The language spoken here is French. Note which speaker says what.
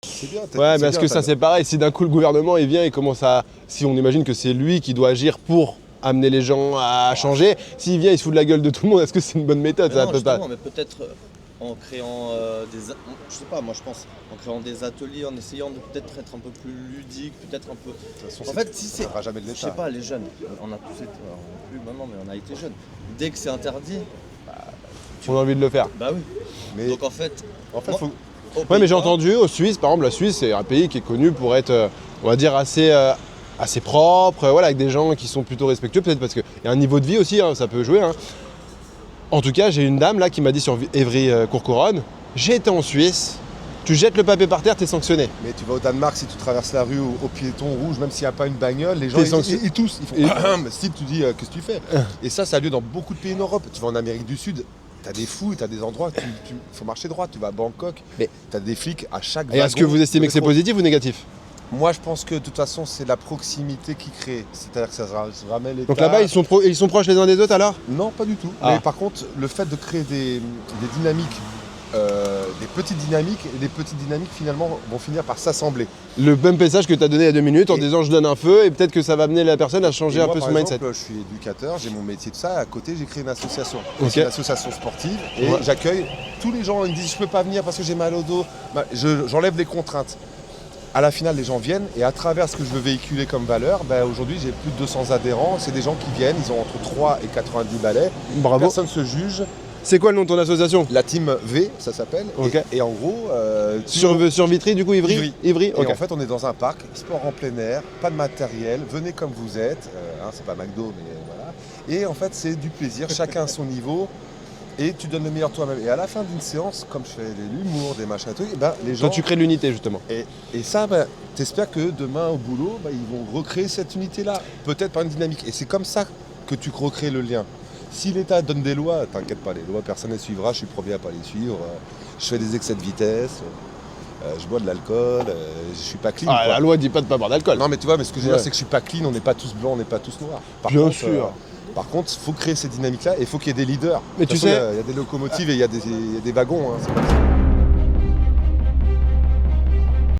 Speaker 1: C'est bien.
Speaker 2: Ouais, mais est-ce que ça c'est pareil? Si d'un coup le gouvernement il vient et commence à. Si on imagine que c'est lui qui doit agir pour amener les gens à changer, s'il vient il se fout de la gueule de tout le monde, est-ce que c'est une bonne méthode?
Speaker 3: Mais
Speaker 2: Ça
Speaker 3: non,
Speaker 2: peut pas.
Speaker 3: justement, mais peut-être en créant je sais pas, moi je pense, en créant des ateliers, en essayant de peut-être être un peu plus ludique, peut-être un peu.
Speaker 1: De toute façon,
Speaker 3: En fait, si c'est.
Speaker 1: ça sera jamais de
Speaker 3: Je
Speaker 1: l'État.
Speaker 3: sais pas, les jeunes, on a tous été. Plus maintenant, mais on a été jeunes. Dès que c'est interdit,
Speaker 2: On a envie de le faire.
Speaker 3: bah oui.
Speaker 1: Mais
Speaker 3: Donc en fait.
Speaker 1: en fait,
Speaker 3: moi-
Speaker 1: faut...
Speaker 3: aux
Speaker 2: Ouais, mais j'ai
Speaker 3: Pays-Bas,
Speaker 2: entendu au Suisse, par exemple, la Suisse c'est un pays qui est connu pour être, on va dire, assez propre, voilà, avec des gens qui sont plutôt respectueux, peut-être parce qu'il y a un niveau de vie aussi, hein, ça peut jouer. Hein. En tout cas, j'ai une dame là qui m'a dit sur Évry-Courcouronnes, j'ai été en Suisse, tu jettes le papier par terre, t'es sanctionné.
Speaker 1: Mais tu vas au Danemark, si tu traverses la rue au piéton rouge, même s'il n'y a pas une bagnole, les gens
Speaker 2: T'es sanctionné.
Speaker 1: ils toussent. Ils font si tu dis qu'est-ce que tu fais. Et ça a lieu dans beaucoup de pays en Europe. Tu vas en Amérique du Sud, tu as des fouilles, tu as des endroits, il faut marcher droit. Tu vas à Bangkok,
Speaker 2: Mais-
Speaker 1: tu as des flics à chaque
Speaker 2: Et est-ce que
Speaker 1: wagon
Speaker 2: vous estimez
Speaker 1: de
Speaker 2: que c'est
Speaker 1: métro.
Speaker 2: positif ou négatif?
Speaker 1: Moi, je pense que de toute façon, c'est la proximité qui crée. C'est-à-dire que ça se ramène les
Speaker 2: Donc là-bas, ils sont proches les uns des autres alors?
Speaker 1: Non, pas du tout.
Speaker 2: Ah.
Speaker 1: Mais par contre, le fait de créer des dynamiques, des petites dynamiques, et les petites dynamiques finalement vont finir par s'assembler.
Speaker 2: Le même message que tu as donné il y a 2 minutes en
Speaker 1: Et-
Speaker 2: disant je donne un feu et peut-être que ça va amener la personne à changer
Speaker 1: Et
Speaker 2: un
Speaker 1: moi,
Speaker 2: peu
Speaker 1: par
Speaker 2: son mindset.
Speaker 1: exemple, je suis éducateur, j'ai mon métier de ça. À côté, j'ai créé une association.
Speaker 2: Ok.
Speaker 1: C'est une association sportive et
Speaker 2: Ouais.
Speaker 1: j'accueille tous les gens. Ils me disent je peux pas venir parce que j'ai mal au dos. J'enlève les contraintes. À la finale, les gens viennent et à travers ce que je veux véhiculer comme valeur, aujourd'hui j'ai plus de 200 adhérents. C'est des gens qui viennent, ils ont entre 3 et 90 balais.
Speaker 2: Bravo.
Speaker 1: Personne ne se juge.
Speaker 2: C'est quoi le nom de ton association?
Speaker 1: La team V, ça s'appelle.
Speaker 2: Ok.
Speaker 1: Et en gros,
Speaker 2: Sur Vitry, du coup, Ivry?
Speaker 1: Et
Speaker 2: Ok.
Speaker 1: en fait, on est dans un parc, sport en plein air, pas de matériel, venez comme vous êtes. C'est pas McDo, mais voilà. Et en fait, c'est du plaisir, chacun à son niveau. Et tu donnes le meilleur de toi-même. Et à la fin d'une séance, comme je fais de l'humour, des machins, et les gens.
Speaker 2: Toi, tu crées de l'unité, justement.
Speaker 1: Et ça, t'espères que demain au boulot, ils vont recréer cette unité-là. Peut-être par une dynamique. Et c'est comme ça que tu recrées le lien. Si l'État donne des lois, t'inquiète pas, les lois, personne ne les suivra, je suis le premier à pas les suivre. Je fais des excès de vitesse, je bois de l'alcool, je suis pas clean.
Speaker 2: Ah,
Speaker 1: quoi.
Speaker 2: la loi dit pas de pas boire d'alcool.
Speaker 1: Non mais tu vois, mais ce que je veux
Speaker 2: Ouais.
Speaker 1: dire, c'est que je suis pas clean, on n'est pas tous blancs, on n'est pas tous noirs.
Speaker 2: Bien sûr.
Speaker 1: Par contre, il faut créer ces dynamiques-là et il faut qu'il y ait des leaders.
Speaker 2: Mais
Speaker 1: De
Speaker 2: tu
Speaker 1: toute façon,
Speaker 2: sais-
Speaker 1: il y a des locomotives et il y a des wagons. Hein, c'est comme ça.